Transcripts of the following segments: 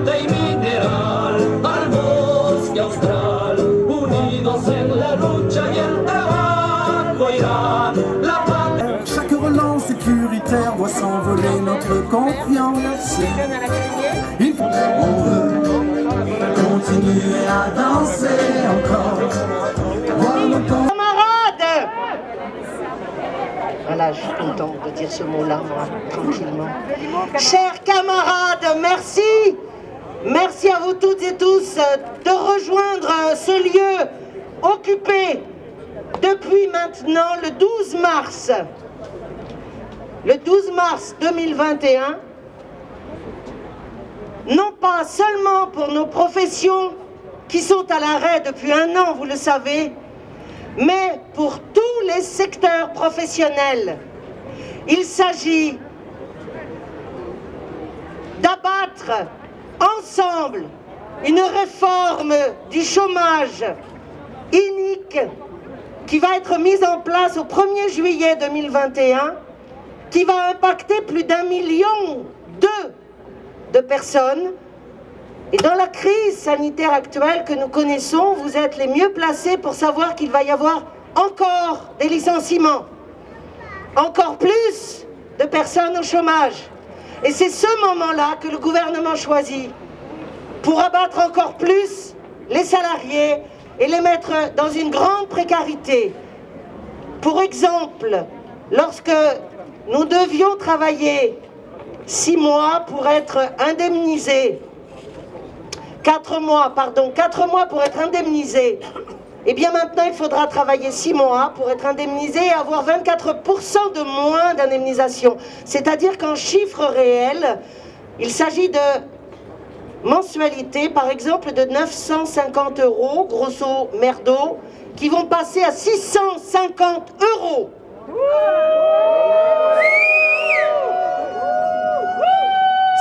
Y mineral al bosque austral, unidos en la lucha y el trabajo irán. La patria. Chaque relance sécuritaire doit s'envoler notre confiance. Il faut on veut continuer à danser encore. Camarades! Voilà, je suis content de dire ce mot-là, moi, tranquillement. Chers camarades, merci! Merci à vous toutes et tous de rejoindre ce lieu occupé depuis maintenant le 12 mars. Le 12 mars 2021, non pas seulement pour nos professions qui sont à l'arrêt depuis un an, vous le savez, mais pour tous les secteurs professionnels. Il s'agit d'abattre ensemble une réforme du chômage inique qui va être mise en place au 1er juillet 2021, qui va impacter plus d'1,2 million de personnes. Et dans la crise sanitaire actuelle que nous connaissons, vous êtes les mieux placés pour savoir qu'il va y avoir encore des licenciements, encore plus de personnes au chômage. Et c'est ce moment-là que le gouvernement choisit pour abattre encore plus les salariés et les mettre dans une grande précarité. Pour exemple, lorsque nous devions travailler 6 mois pour être indemnisés, 4 mois pour être indemnisés, et bien maintenant il faudra travailler 6 mois pour être indemnisé et avoir 24% de moins d'indemnisation. C'est-à-dire qu'en chiffres réels, il s'agit de mensualités, par exemple, de 950 €, grosso merdo, qui vont passer à 650 €.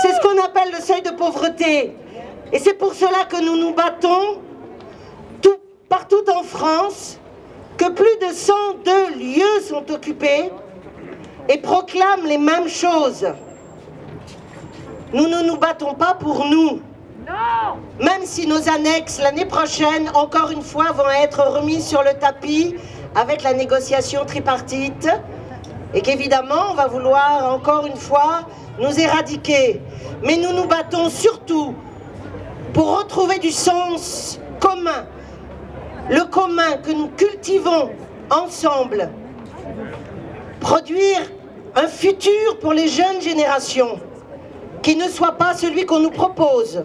C'est ce qu'on appelle le seuil de pauvreté. Et c'est pour cela que nous nous battons partout en France, que plus de 102 lieux sont occupés et proclament les mêmes choses. Nous ne nous battons pas pour nous. Non. Même si nos annexes, l'année prochaine, encore une fois, vont être remises sur le tapis avec la négociation tripartite et qu'évidemment, on va vouloir encore une fois nous éradiquer. Mais nous nous battons surtout pour retrouver du sens commun, le commun que nous cultivons ensemble, produire un futur pour les jeunes générations qui ne soit pas celui qu'on nous propose.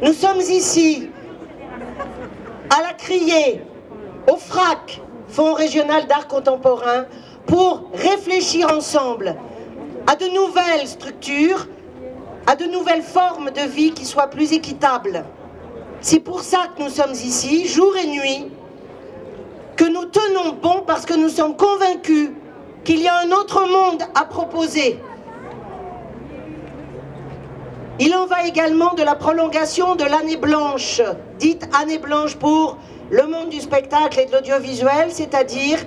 Nous sommes ici à la Criée, au FRAC, Fonds régional d'art contemporain, pour réfléchir ensemble à de nouvelles structures, à de nouvelles formes de vie qui soient plus équitables. C'est pour ça que nous sommes ici, jour et nuit, que nous tenons bon parce que nous sommes convaincus qu'il y a un autre monde à proposer. Il en va également de la prolongation de l'année blanche, dite année blanche pour le monde du spectacle et de l'audiovisuel, c'est-à-dire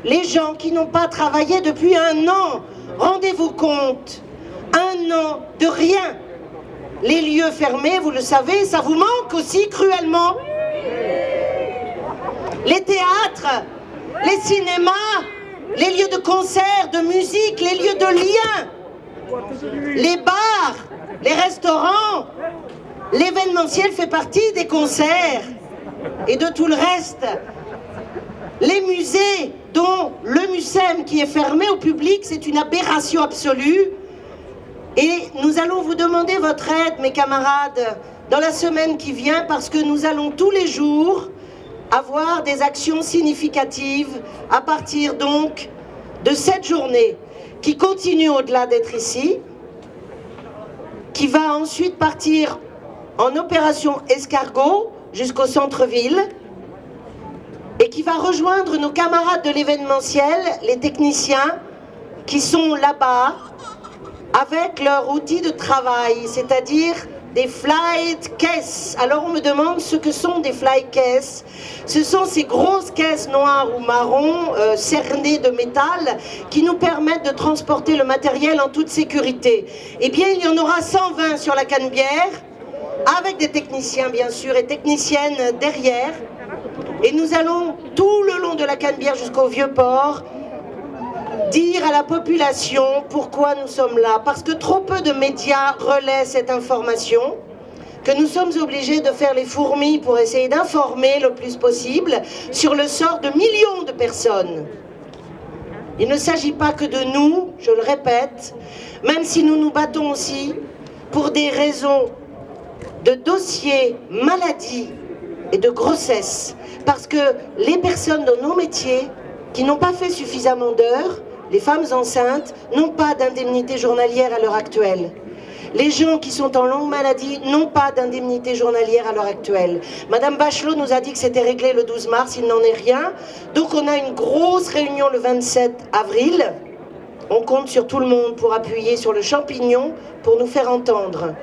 les gens qui n'ont pas travaillé depuis un an. Rendez-vous compte, un an de rien. Les lieux fermés, vous le savez, ça vous manque aussi cruellement. Les théâtres, les cinémas, les lieux de concert, de musique, les lieux de lien, les bars, les restaurants. L'événementiel fait partie des concerts et de tout le reste. Les musées, dont le MUSEM qui est fermé au public, c'est une aberration absolue. Et nous allons vous demander votre aide, mes camarades, dans la semaine qui vient parce que nous allons tous les jours avoir des actions significatives à partir donc de cette journée qui continue au-delà d'être ici, qui va ensuite partir en opération escargot jusqu'au centre-ville et qui va rejoindre nos camarades de l'événementiel, les techniciens qui sont là-bas avec leur outil de travail, c'est-à-dire des flight cases. Alors on me demande ce que sont des flight cases. Ce sont ces grosses caisses noires ou marron cernées de métal qui nous permettent de transporter le matériel en toute sécurité. Eh bien il y en aura 120 sur la Canebière, avec des techniciens bien sûr et techniciennes derrière. Et nous allons tout le long de la Canebière jusqu'au Vieux-Port dire à la population pourquoi nous sommes là. Parce que trop peu de médias relaient cette information, que nous sommes obligés de faire les fourmis pour essayer d'informer le plus possible sur le sort de millions de personnes. Il ne s'agit pas que de nous, je le répète, même si nous nous battons aussi pour des raisons de dossiers, maladies et de grossesse. Parce que les personnes dans nos métiers qui n'ont pas fait suffisamment d'heures, les femmes enceintes, n'ont pas d'indemnité journalière à l'heure actuelle. Les gens qui sont en longue maladie n'ont pas d'indemnité journalière à l'heure actuelle. Madame Bachelot nous a dit que c'était réglé le 12 mars, il n'en est rien. Donc on a une grosse réunion le 27 avril. On compte sur tout le monde pour appuyer sur le champignon, pour nous faire entendre.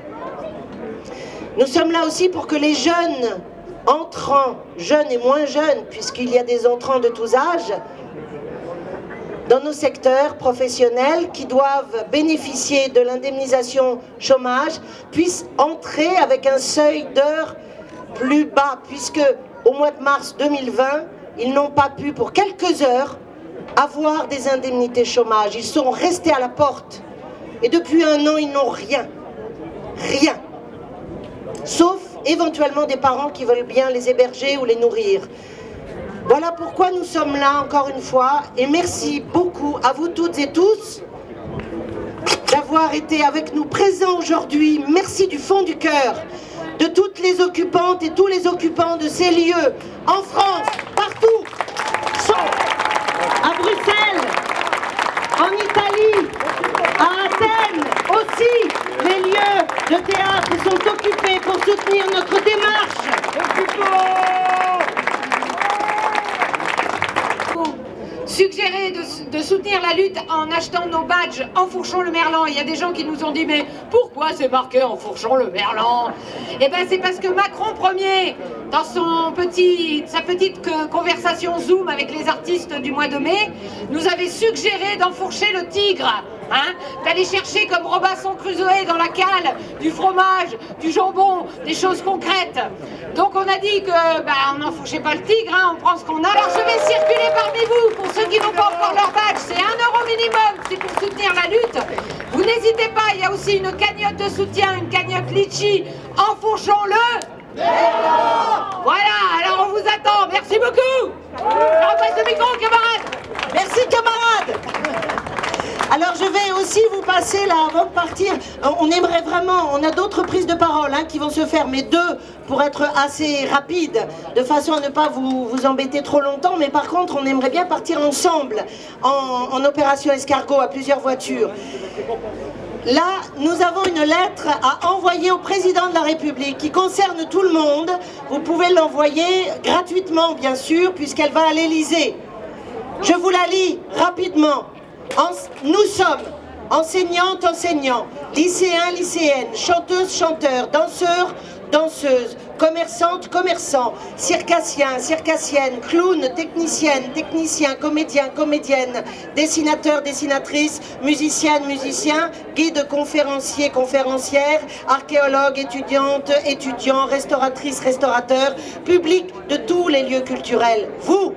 Nous sommes là aussi pour que les jeunes entrants, jeunes et moins jeunes, puisqu'il y a des entrants de tous âges, dans nos secteurs professionnels qui doivent bénéficier de l'indemnisation chômage, puissent entrer avec un seuil d'heures plus bas, puisque au mois de mars 2020, ils n'ont pas pu, pour quelques heures, avoir des indemnités chômage. Ils sont restés à la porte. Et depuis un an, ils n'ont rien. Rien. Sauf éventuellement des parents qui veulent bien les héberger ou les nourrir. Voilà pourquoi nous sommes là encore une fois et merci beaucoup à vous toutes et tous d'avoir été avec nous présents aujourd'hui. Merci du fond du cœur de toutes les occupantes et tous les occupants de ces lieux en France, partout, à Bruxelles, en Italie, à Athènes aussi. Les lieux de théâtre sont occupés pour soutenir notre démarche. Suggérer de soutenir la lutte en achetant nos badges Enfourchons le Merlan. Il y a des gens qui nous ont dit mais pourquoi c'est marqué Enfourchons le Merlan? Eh bien c'est parce que Macron Ier, dans sa petite conversation Zoom avec les artistes du mois de mai, nous avait suggéré d'enfourcher le tigre. D'aller chercher comme Robinson Crusoe dans la cale du fromage, du jambon, des choses concrètes. Donc on a dit que on n'enfourchait pas le tigre, on prend ce qu'on a. Alors je vais circuler parmi vous, pour ceux qui n'ont pas encore leur badge, c'est 1 € minimum, c'est pour soutenir la lutte. Vous n'hésitez pas, il y a aussi une cagnotte de soutien, une cagnotte litchi, enfourchons-le. Voilà, alors on vous attend, merci beaucoup. Je repasse le micro, camarades. Merci camarades. Alors je vais aussi vous passer là avant de partir, on aimerait vraiment, on a d'autres prises de parole qui vont se faire, mais 2 pour être assez rapides, de façon à ne pas vous embêter trop longtemps, mais par contre on aimerait bien partir ensemble en opération escargot à plusieurs voitures. Là, nous avons une lettre à envoyer au président de la République qui concerne tout le monde. Vous pouvez l'envoyer gratuitement bien sûr, puisqu'elle va à l'Élysée. Je vous la lis rapidement. Nous sommes enseignantes, enseignants, lycéens, lycéennes, chanteuses, chanteurs, danseurs, danseuses, commerçantes, commerçants, circassiens, circassiennes, clowns, techniciennes, techniciens, comédiens, comédiennes, dessinateurs, dessinatrices, musiciennes, musiciens, guides, conférenciers, conférencières, archéologues, étudiantes, étudiants, restauratrices, restaurateurs, public de tous les lieux culturels. Vous,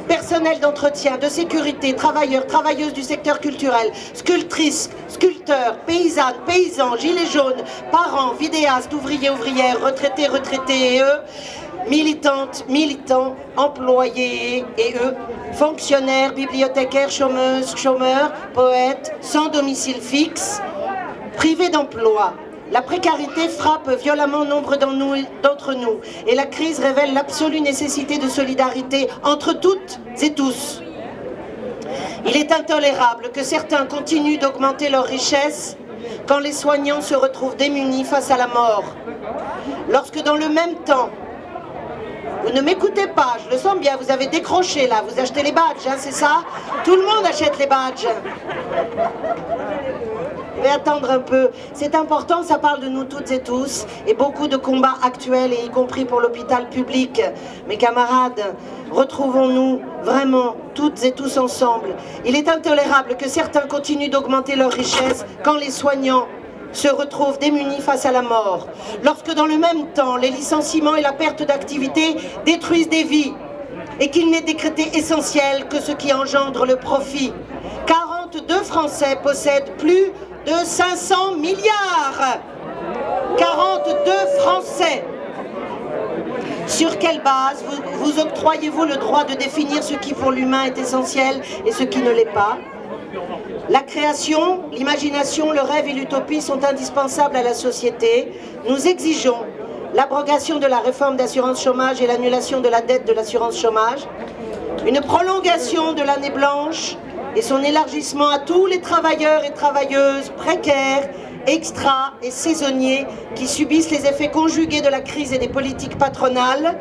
personnel d'entretien, de sécurité, travailleurs, travailleuses du secteur culturel, sculptrices, sculpteurs, paysannes, paysans, gilets jaunes, parents, vidéastes, ouvriers, ouvrières, retraités, retraités et eux, militantes, militants, employés et eux, fonctionnaires, bibliothécaires, chômeuses, chômeurs, poètes, sans domicile fixe, privés d'emploi, La précarité frappe violemment nombre d'entre nous et la crise révèle l'absolue nécessité de solidarité entre toutes et tous. Il est intolérable que certains continuent d'augmenter leurs richesses quand les soignants se retrouvent démunis face à la mort. Lorsque dans le même temps, vous ne m'écoutez pas, je le sens bien, vous avez décroché là, vous achetez les badges, hein, c'est ça? Tout le monde achète les badges. Je vais attendre un peu. C'est important, ça parle de nous toutes et tous, et beaucoup de combats actuels, et y compris pour l'hôpital public. Mes camarades, retrouvons-nous vraiment toutes et tous ensemble. Il est intolérable que certains continuent d'augmenter leurs richesses quand les soignants se retrouvent démunis face à la mort. Lorsque dans le même temps, les licenciements et la perte d'activité détruisent des vies, et qu'il n'est décrété essentiel que ce qui engendre le profit. 42 Français possèdent plus de 500 milliards. 42 Français. Sur quelle base vous octroyez-vous le droit de définir ce qui pour l'humain est essentiel et ce qui ne l'est pas? La création, l'imagination, le rêve et l'utopie sont indispensables à la société. Nous exigeons l'abrogation de la réforme d'assurance chômage et l'annulation de la dette de l'assurance chômage, une prolongation de l'année blanche et son élargissement à tous les travailleurs et travailleuses précaires, extra et saisonniers qui subissent les effets conjugués de la crise et des politiques patronales,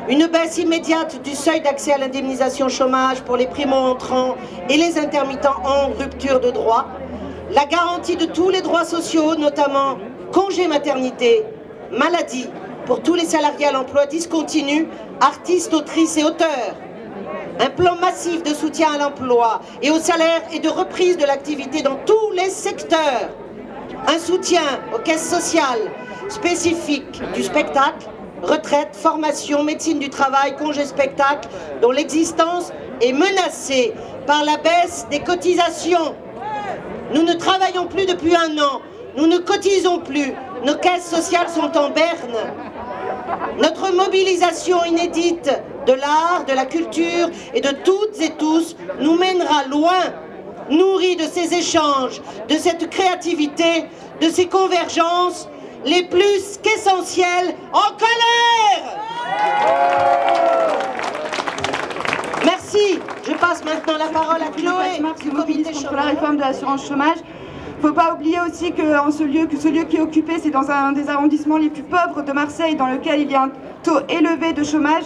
une baisse immédiate du seuil d'accès à l'indemnisation chômage pour les primo-entrants et les intermittents en rupture de droit, la garantie de tous les droits sociaux, notamment congé maternité, maladie, pour tous les salariés à l'emploi discontinu, artistes, autrices et auteurs, un plan massif de soutien à l'emploi et au salaire et de reprise de l'activité dans tous les secteurs, un soutien aux caisses sociales spécifiques du spectacle, retraite, formation, médecine du travail, congé spectacle, dont l'existence est menacée par la baisse des cotisations. Nous ne travaillons plus depuis un an, nous ne cotisons plus, nos caisses sociales sont en berne. Notre mobilisation inédite de l'art, de la culture et de toutes et tous nous mènera loin, nourris de ces échanges, de cette créativité, de ces convergences, les plus qu'essentielles, en colère! Merci. Je passe maintenant la parole à Chloé du comité contre la réforme de l'assurance chômage. Il ne faut pas oublier aussi que ce lieu qui est occupé, c'est dans un des arrondissements les plus pauvres de Marseille, dans lequel il y a un taux élevé de chômage,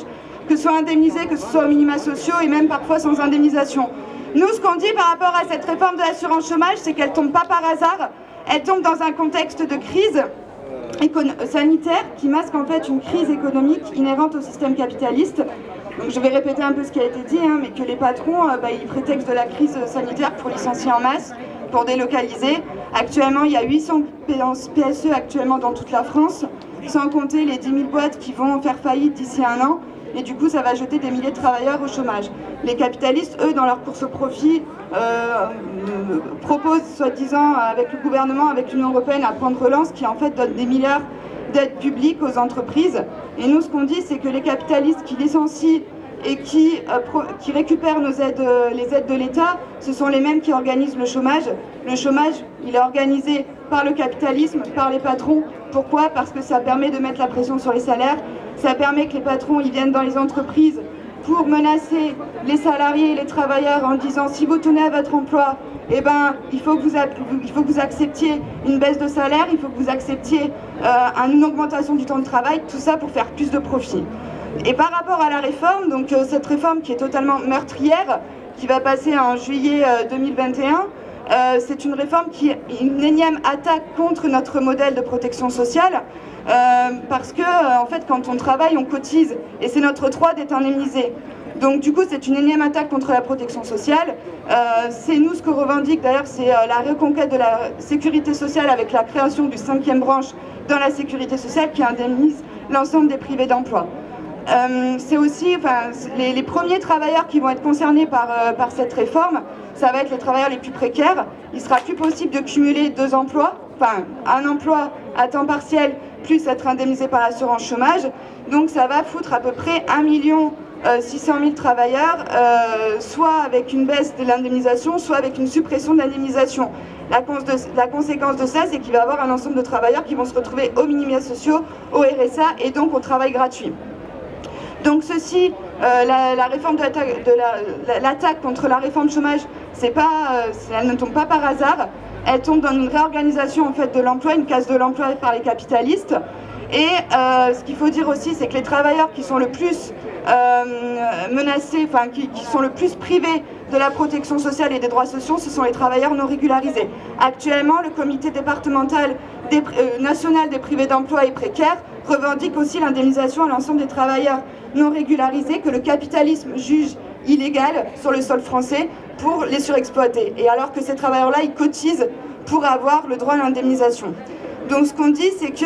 que ce soit indemnisé, que ce soit aux minima sociaux et même parfois sans indemnisation. Nous, ce qu'on dit par rapport à cette réforme de l'assurance chômage, c'est qu'elle ne tombe pas par hasard, elle tombe dans un contexte de crise sanitaire qui masque en fait une crise économique inhérente au système capitaliste. Donc je vais répéter un peu ce qui a été dit, mais que les patrons, ils prétextent de la crise sanitaire pour licencier en masse, pour délocaliser. Actuellement, il y a 800 PSE actuellement dans toute la France, sans compter les 10 000 boîtes qui vont faire faillite d'ici un an. Et du coup, ça va jeter des milliers de travailleurs au chômage. Les capitalistes, eux, dans leur course au profit, proposent, soi-disant, avec le gouvernement, avec l'Union européenne, un plan de relance qui, en fait, donne des milliards d'aides publiques aux entreprises. Et nous, ce qu'on dit, c'est que les capitalistes qui licencient et qui récupèrent les aides de l'État, ce sont les mêmes qui organisent le chômage. Le chômage, il est organisé par le capitalisme, par les patrons. Pourquoi? Parce que ça permet de mettre la pression sur les salaires, ça permet que les patrons ils viennent dans les entreprises pour menacer les salariés et les travailleurs en disant si vous tenez à votre emploi, eh ben, il faut que vous acceptiez une baisse de salaire, il faut que vous acceptiez une augmentation du temps de travail, tout ça pour faire plus de profit. Et par rapport à la réforme, donc cette réforme qui est totalement meurtrière, qui va passer en juillet 2021, c'est une réforme qui est une énième attaque contre notre modèle de protection sociale, parce que en fait quand on travaille on cotise et c'est notre droit d'être indemnisé. Donc du coup c'est une énième attaque contre la protection sociale. C'est nous ce que revendique d'ailleurs, c'est la reconquête de la sécurité sociale avec la création du 5e branche dans la sécurité sociale qui indemnise l'ensemble des privés d'emploi. C'est aussi les premiers travailleurs qui vont être concernés par cette réforme, ça va être les travailleurs les plus précaires. Il sera plus possible de cumuler deux emplois, un emploi à temps partiel plus être indemnisé par l'assurance chômage. Donc ça va foutre à peu près 1 600 000 travailleurs, soit avec une baisse de l'indemnisation, soit avec une suppression de l'indemnisation. La conséquence de ça, c'est qu'il va y avoir un ensemble de travailleurs qui vont se retrouver aux minima sociaux, au RSA et donc au travail gratuit. Donc ceci, la réforme de l'attaque contre la réforme chômage, elle ne tombe pas par hasard, elle tombe dans une réorganisation en fait de l'emploi, une casse de l'emploi par les capitalistes. Et ce qu'il faut dire aussi, c'est que les travailleurs qui sont le plus menacés, enfin qui sont le plus privés de la protection sociale et des droits sociaux, ce sont les travailleurs non régularisés. Actuellement, le comité départemental national des privés d'emploi et précaires revendique aussi l'indemnisation à l'ensemble des travailleurs non régularisés que le capitalisme juge illégal sur le sol français pour les surexploiter. Et alors que ces travailleurs-là, ils cotisent pour avoir le droit à l'indemnisation. Donc ce qu'on dit, c'est que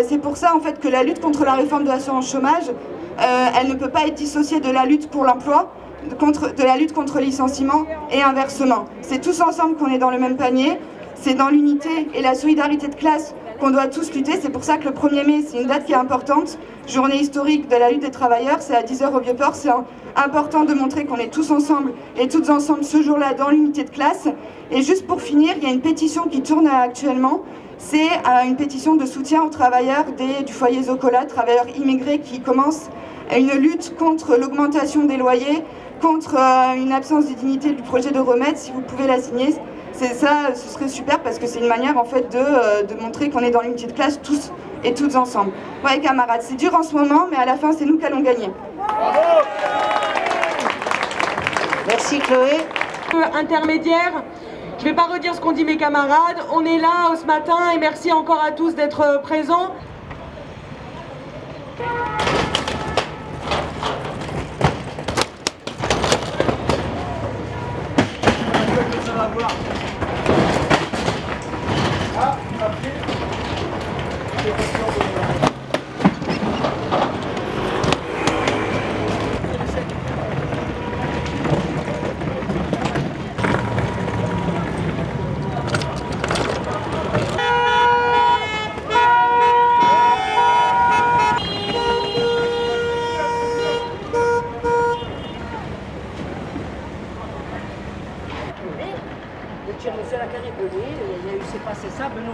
c'est pour ça en fait que la lutte contre la réforme de l'assurance chômage, elle ne peut pas être dissociée de la lutte pour l'emploi, de la lutte contre le licenciement et inversement. C'est tous ensemble qu'on est dans le même panier, c'est dans l'unité et la solidarité de classe qu'on doit tous lutter. C'est pour ça que le 1er mai, c'est une date qui est importante, journée historique de la lutte des travailleurs, c'est à 10h au Vieux-Port, c'est important de montrer qu'on est tous ensemble et toutes ensemble ce jour-là dans l'unité de classe. Et juste pour finir, il y a une pétition qui tourne actuellement. C'est une pétition de soutien aux travailleurs du foyer Zocola, travailleurs immigrés qui commencent une lutte contre l'augmentation des loyers, contre une absence de dignité du projet de remède. Si vous pouvez la signer, c'est ça, ce serait super parce que c'est une manière en fait de montrer qu'on est dans l'unité de classe tous et toutes ensemble. Ouais camarades, c'est dur en ce moment, mais à la fin c'est nous qui allons gagner. Merci Chloé. Intermédiaire. Je ne vais pas redire ce qu'ont dit mes camarades. On est là ce matin et merci encore à tous d'être présents. C'est la carrière de l'île, il y a eu c'est passé ça, mais non.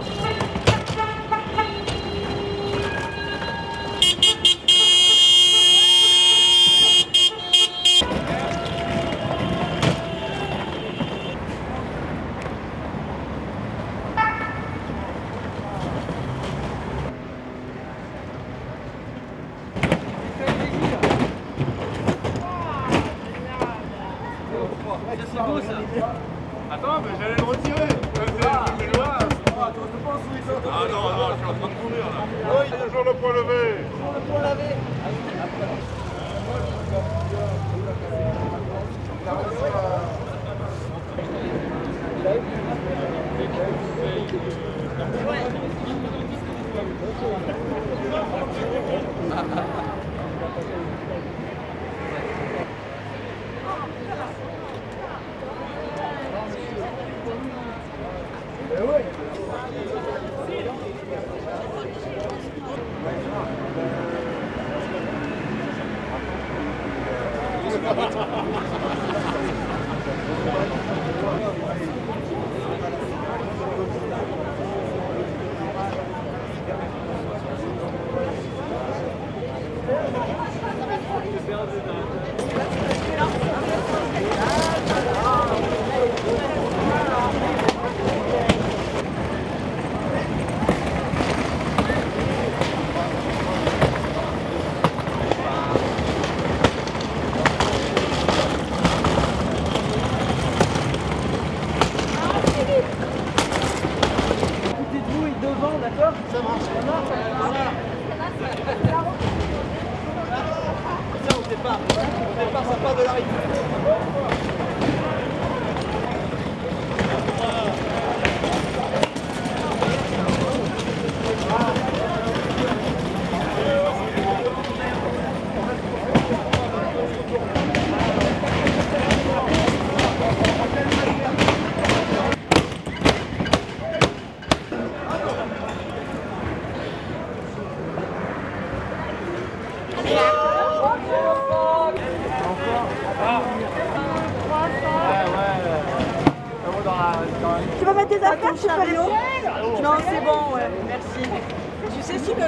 Attends, mais j'allais le retirer. Ah non, non, je suis en train de courir là. Oui, il y a toujours le point levé. Toujours le point levé. des affaires, tu peux rester. Non, c'est bon, ouais, merci. Tu sais si le...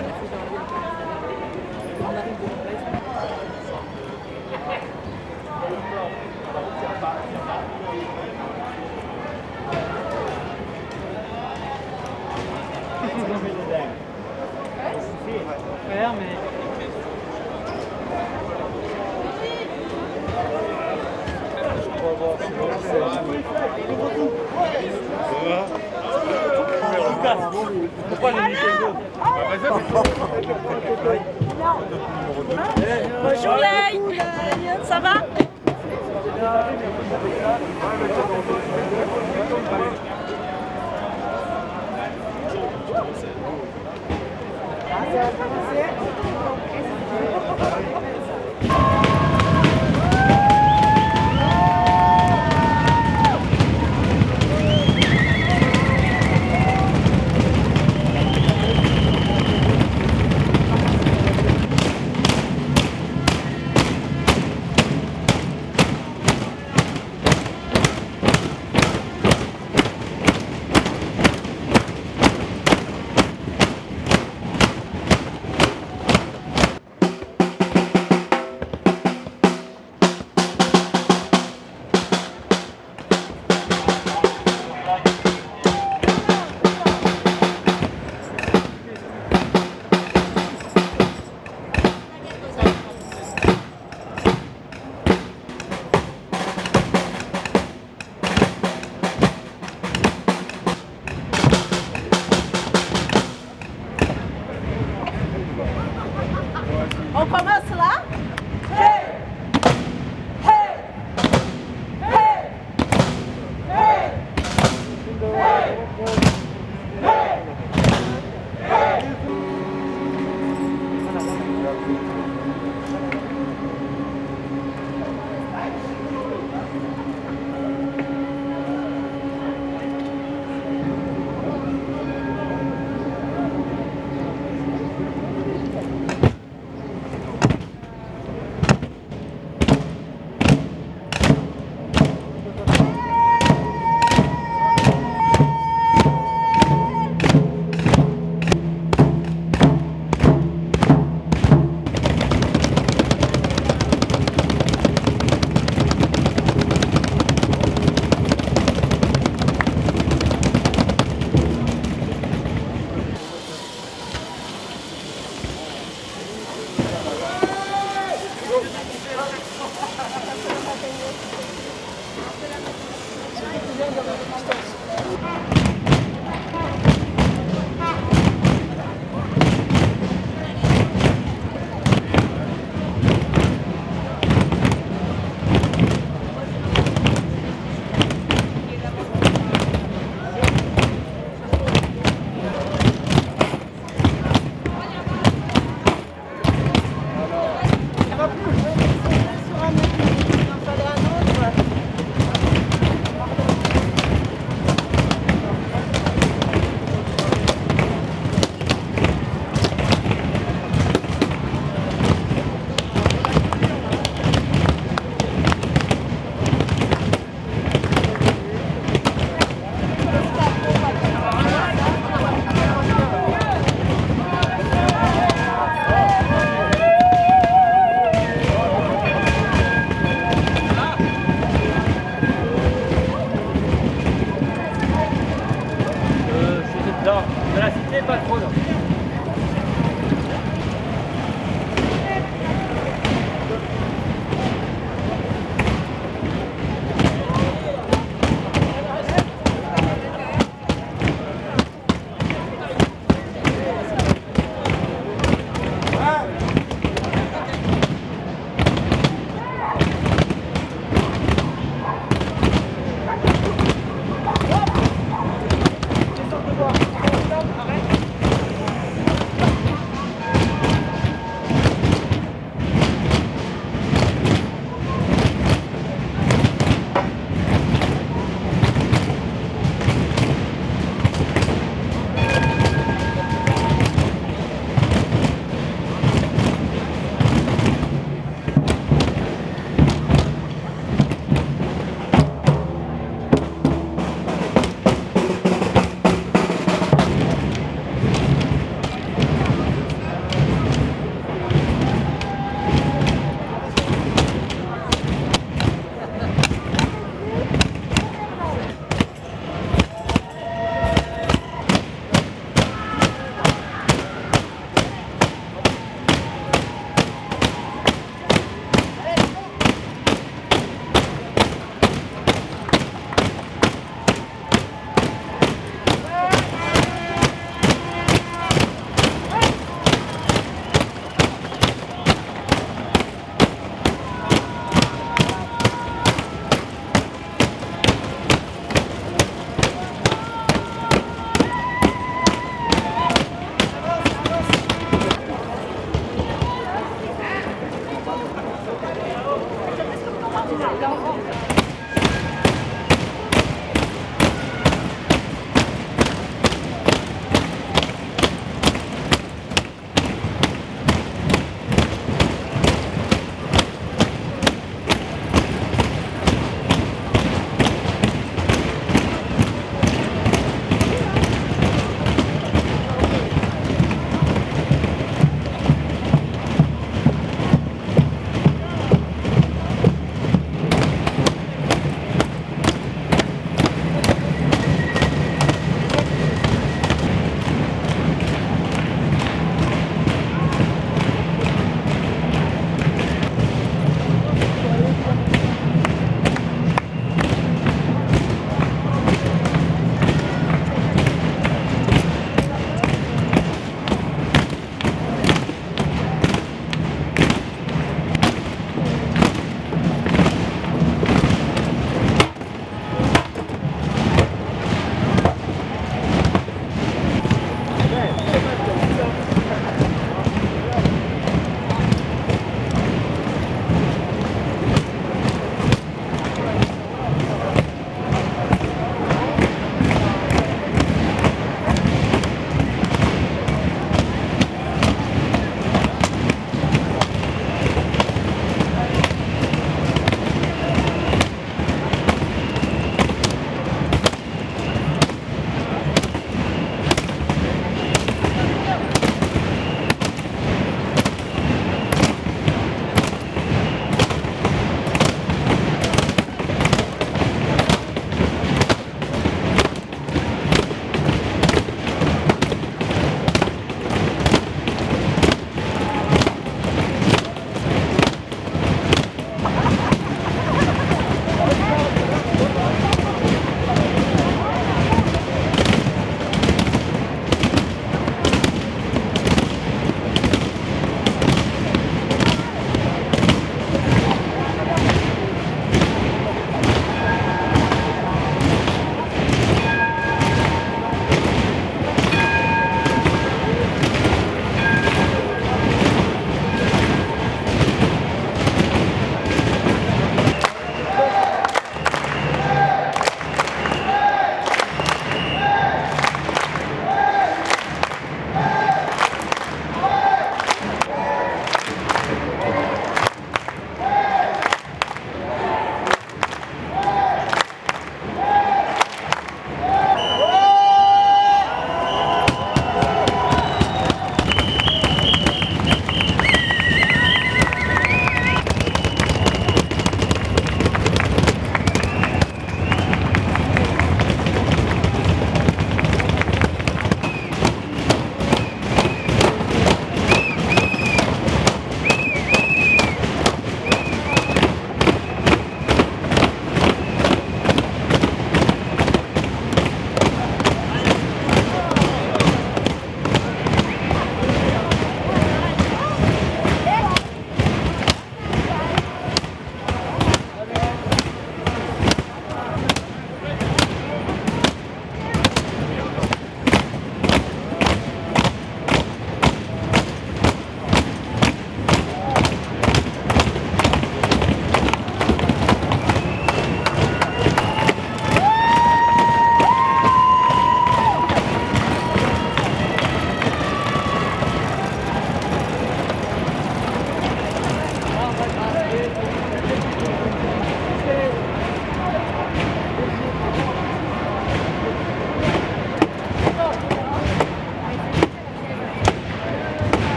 Bonjour Lay, ça va?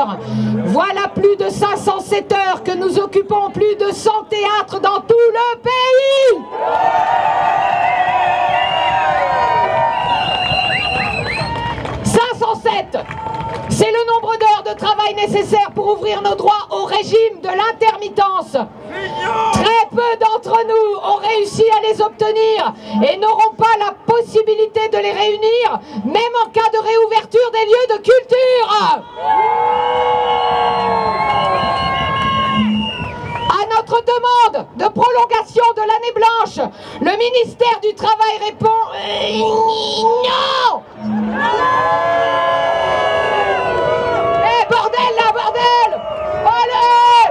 heures. Voilà plus de 507 heures que nous occupons plus de 100 théâtres dans tout le pays. 507, c'est le nombre d'heures de travail nécessaire pour ouvrir nos droits au régime de l'intermittence. Très peu d'entre nous ont réussi à les obtenir et n'auront pas la possibilité de les réunir, même en cas de réouverture des lieux de culture. À notre demande de prolongation de l'année blanche, le ministère du Travail répond non. Eh bordel là, bordel! Allez!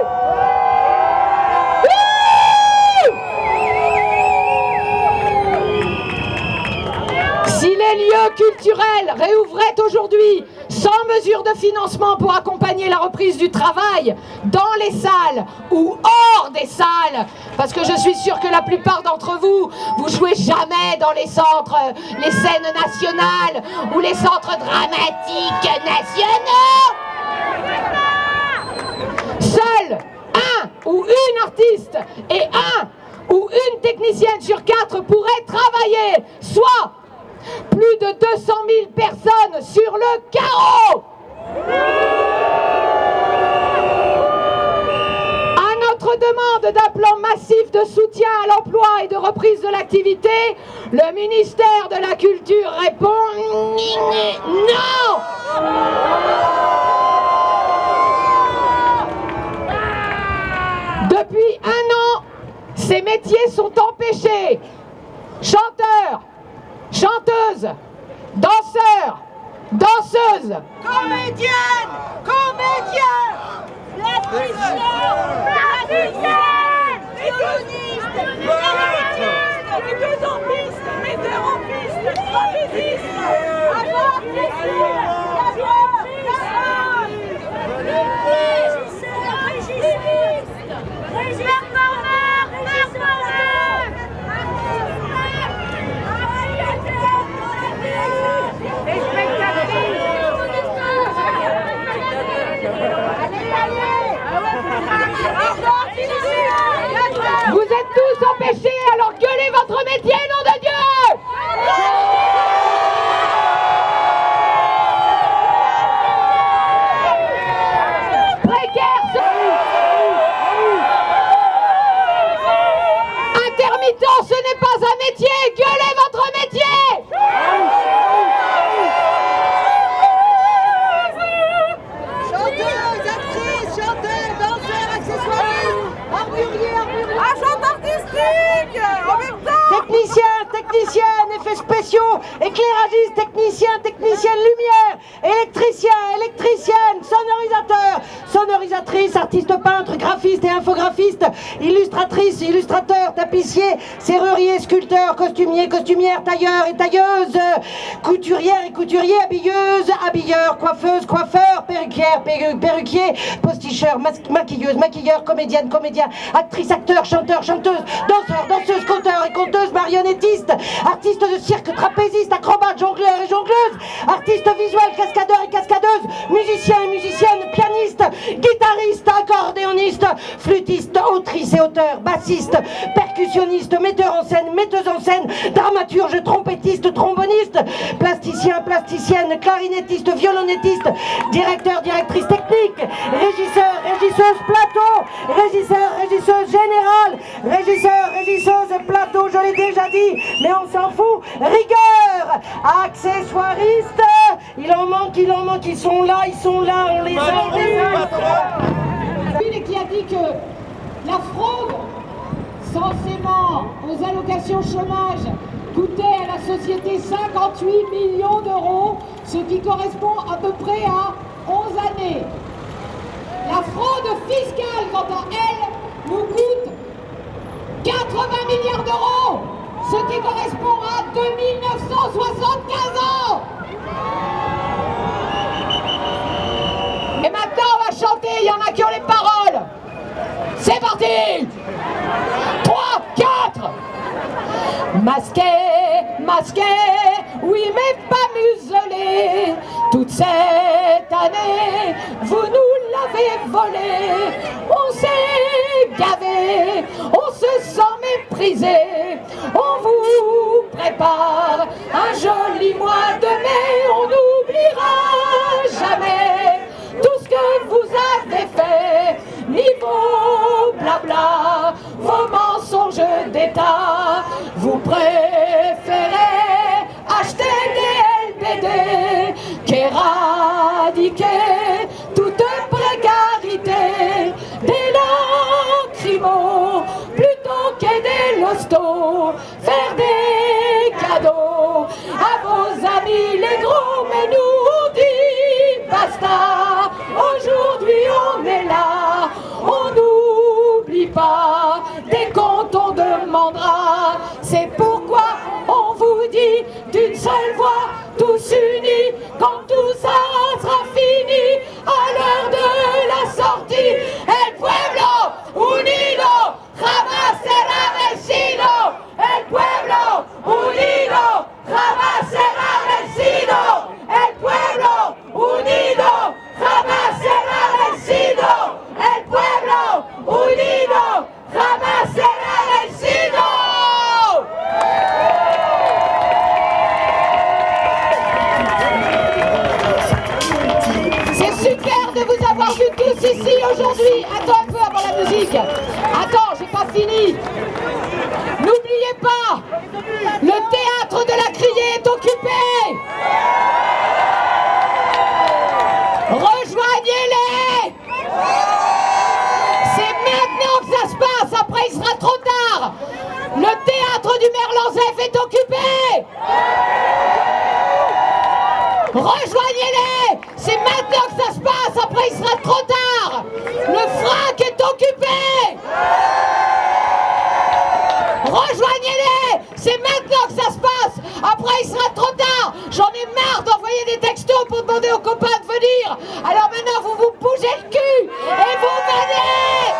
Si les lieux culturels réouvraient aujourd'hui sans mesure de financement pour accompagner la reprise du travail dans les salles ou hors des salles, parce que je suis sûre que la plupart d'entre vous, vous jouez jamais dans les centres, les scènes nationales ou les centres dramatiques nationaux. Seul un ou une artiste et un ou une technicienne sur 4 pourraient travailler, soit plus de 200 000 personnes sur le carreau. À notre demande d'un plan massif de soutien à l'emploi et de reprise de l'activité, le ministère de la Culture répond non. Depuis 1 an, ces métiers sont empêchés. Chanteurs, chanteuses, danseurs, danseuses, Comédienne, comédien, plasticien, violoniste, metteuse en piste, metteur en piste, trapéziste, agent artistique, vous êtes tous empêchés, alors gueulez votre métier, nom de Dieu! Précaires, intermittents, ce n'est pas un métier, gueulez votre métier! Chanteuses, actrices, chanteurs, danseurs, accessoiristes, armuriers, agent artistique, en même temps. techniciens, effets spéciaux, éclairagistes, techniciennes lumière, électriciennes, sonorisatrices, artistes peintres, graphistes et infographistes, illustratrices, illustrateurs, tapissiers, serruriers, sculpteurs, costumières, tailleurs et tailleuses, couturières et couturiers, habilleurs, coiffeuses, coiffeurs, perruquiers, posticheurs, maquilleurs, comédiennes, actrices, acteurs, chanteurs, chanteuses, danseuses, conteurs et conteuses, marionnettistes, artistes de cirque, trapézistes, acrobates, jongleurs et jongleuses, artistes visuels, cascadeurs et cascadeuses, musiciens et musiciennes, pianistes, guitaristes, accordéonistes, flûtistes, autrices et auteurs, bassistes, percussionnistes, metteuses en scène, dramaturges, trompettistes, trombonistes, plasticiennes, clarinettistes, violonettistes, directrices techniques, régisseuses plateau, régisseuses générales, régisseuses plateau, je l'ai déjà dit, mais on s'en fout, rigueur, accessoiristes, il en manque, ils sont là, on les a. Et qui a dit que la fraude, censément aux allocations chômage, coûtait à la société 58 millions d'euros, ce qui correspond à peu près à 11 années. La fraude fiscale, quant à elle, nous coûte 80 milliards d'euros, ce qui correspond à 2975 ans. Et maintenant, on va chanter, il y en a qui ont les paroles. C'est parti! 3, 4! Masqué, oui mais pas muselé. Toute cette année, vous nous volé, on s'est gavé, on se sent méprisé. On vous prépare un joli mois de mai, on n'oubliera jamais tout ce que vous avez fait. Niveau blabla, vos mensonges d'État, vous préférez acheter des LBD qu'éradiquer toute précarité, des lacrymos plutôt qu'aider l'hosto, faire des cadeaux à vos amis les gros. Mais nous on dit basta, aujourd'hui on est là, on n'oublie pas, des comptes on demandera. C'est pourquoi on vous dit d'une seule voix, tous unis, quand tout ça sera fini, à l'heure de la sortie. El pueblo unido jamás será vencido. El pueblo unido jamás será vencido. El pueblo unido jamás será vencido. El pueblo unido jamás será vencido. C'est super de vous avoir vus tous ici aujourd'hui. Attends un peu avant la musique. Attends, j'ai pas fini. N'oubliez pas, le théâtre de la Criée est occupé. Rejoignez-les. C'est maintenant que ça se passe, après il sera trop tard. Le théâtre du Merlanzef est occupé. Rejoignez-les. C'est maintenant que ça se passe, après il sera trop tard. Le FRAC est occupé. Rejoignez-les. C'est maintenant que ça se passe, après il sera trop tard. J'en ai marre d'envoyer des textos pour demander aux copains de venir. Alors maintenant vous vous bougez le cul et vous venez.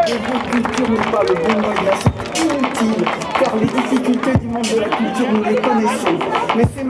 Votre culture n'est pas le bon moyen, c'est inutile, car les difficultés du monde de la culture, nous les connaissons. Mais c'est